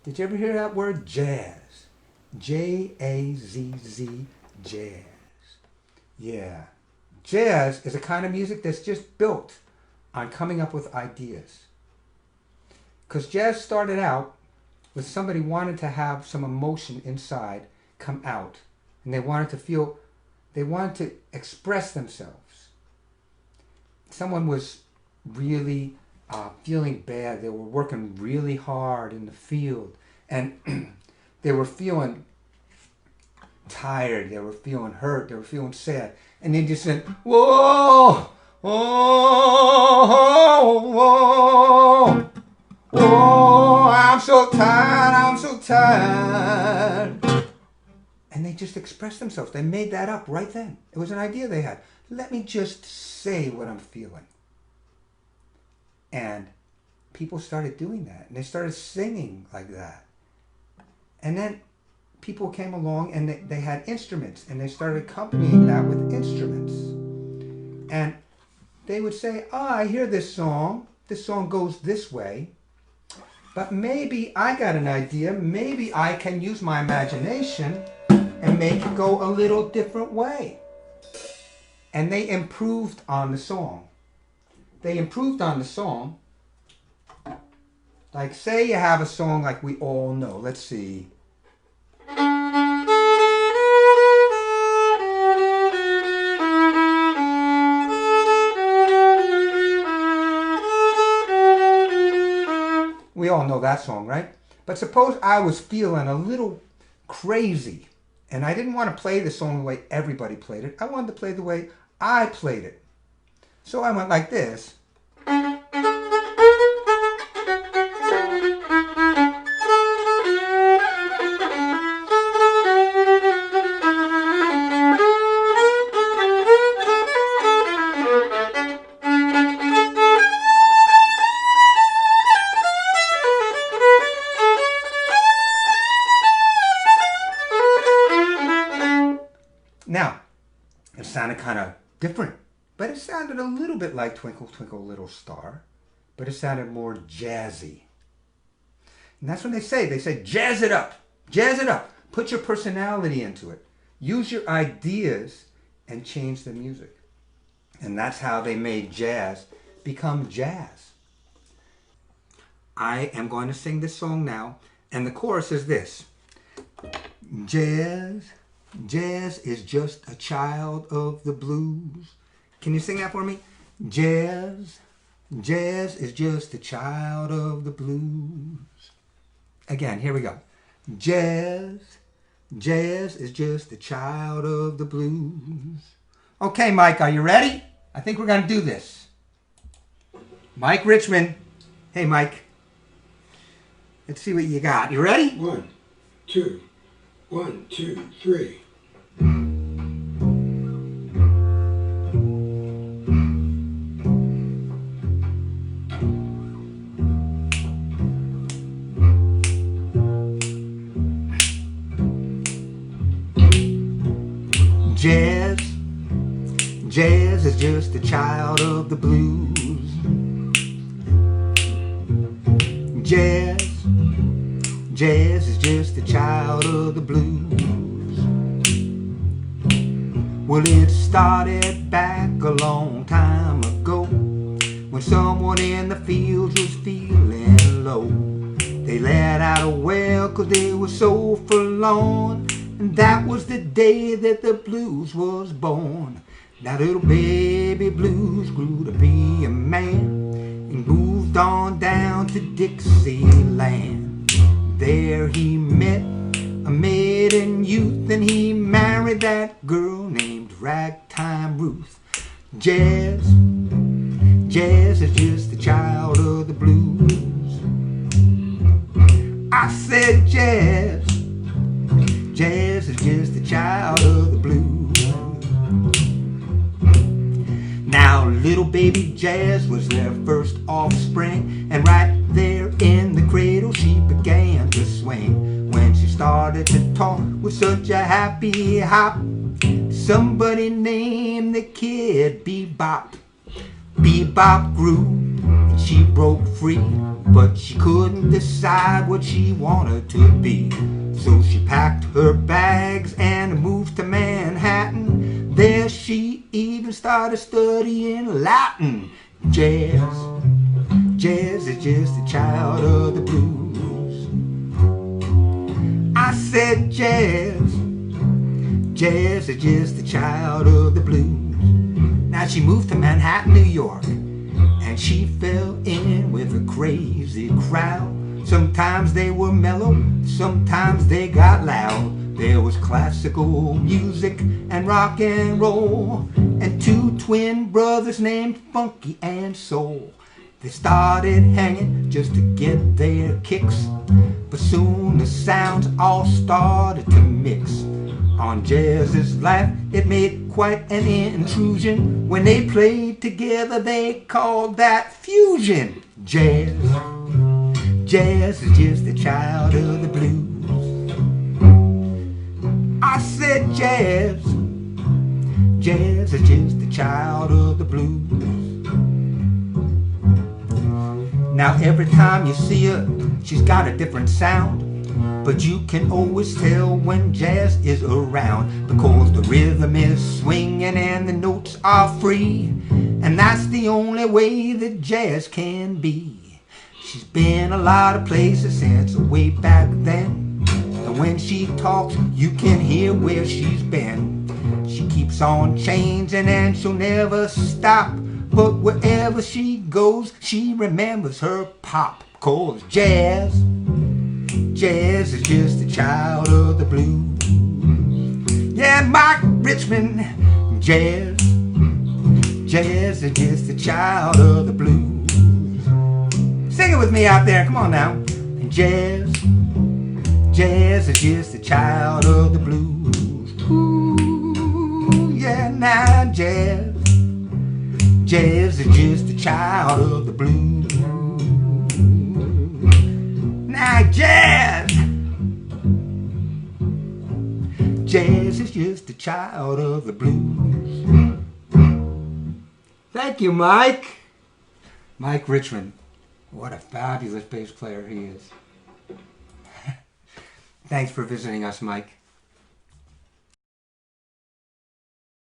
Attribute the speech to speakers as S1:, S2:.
S1: Did you ever hear that word? Jazz. J-A-Z-Z, jazz. Yeah. Jazz is a kind of music that's just built on coming up with ideas. Because jazz started out with somebody wanted to have some emotion inside come out. And they wanted to express themselves. Someone was really feeling bad. They were working really hard in the field. And they were feeling tired. They were feeling hurt. They were feeling sad. And they just said, whoa, whoa, whoa, whoa, I'm so tired, I'm so tired. And they just expressed themselves. They made that up right then. It was an idea they had. Let me just say what I'm feeling. And people started doing that. And they started singing like that. And then people came along and they had instruments. And they started accompanying that with instruments. And they would say, oh, I hear this song. This song goes this way. But maybe I got an idea. Maybe I can use my imagination and make it go a little different way. And they improved on the song. They improved on the song. Like, say you have a song like we all know. Let's see. We all know that song, right? But suppose I was feeling a little crazy. And I didn't want to play the song the way everybody played it. I wanted to play the way I played it. So I went like this. Now, it sounded kind of different, but it sounded a little bit like Twinkle, Twinkle, Little Star, but it sounded more jazzy. And that's when they say, jazz it up, put your personality into it, use your ideas and change the music. And that's how they made jazz become jazz. I am going to sing this song now, and the chorus is this. Jazz is just a child of the blues. Can you sing that for me? Jazz is just a child of the blues. Again, here we go. Jazz is just a child of the blues. Okay, Mike, are you ready? I think we're going to do this. Mike Richmond. Hey, Mike. Let's see what you got. You ready?
S2: 1, 2, 1, 2, 3.
S1: Jazz is just a child of the blues. Jazz is just a child of the blues. Well, it started back a long time ago when someone in the fields was feeling low. They let out a wail 'cause they were so forlorn, and that was the day that the blues was born. Now little baby blues grew to be a man and moved on down to Dixieland. There he met a maiden youth and he married that girl named Ragtime Ruth. Jazz is just a child of the blues. I said jazz is just a child of the blues. Now little baby Jazz was their first offspring, and right there in the cradle she began to swing. When she started to talk with such a happy hop, somebody named the kid Bebop. Bebop grew and She broke free, but she couldn't decide what she wanted to be. So she packed her bags and moved to Manhattan. There she even started studying Latin. Jazz, jazz is just a child of the blues. I said jazz, jazz is just a child of the blues. Now she moved to Manhattan, New York, and she fell in with a crazy crowd. Sometimes they were mellow, sometimes they got loud. There was classical music and rock and roll, and two twin brothers named Funky and Soul. They started hanging just to get their kicks, but soon the sounds all started to mix. On Jazz's life, it made quite an intrusion. When they played together, they called that fusion. Jazz, jazz is just a child of the blues. I said jazz, jazz is just a child of the blues. Now every time you see her, she's got a different sound, but you can always tell when jazz is around, because the rhythm is swinging and the notes are free, and that's the only way that jazz can be. She's been a lot of places since way back then, and when she talks you can hear where she's been. She keeps on changing and she'll never stop, but wherever she goes she remembers her pop. 'Cause jazz, jazz is just a child of the blues. Yeah, Mike Richmond, jazz, jazz is just a child of the blues. Sing it with me out there, come on now. Jazz, jazz is just a child of the blues. Ooh, yeah, now jazz, jazz is just a child of the blues. Now jazz, jazz is just a child of the blues. Thank you, Mike. Mike Richmond. What a fabulous bass player he is. Thanks for visiting us, Mike.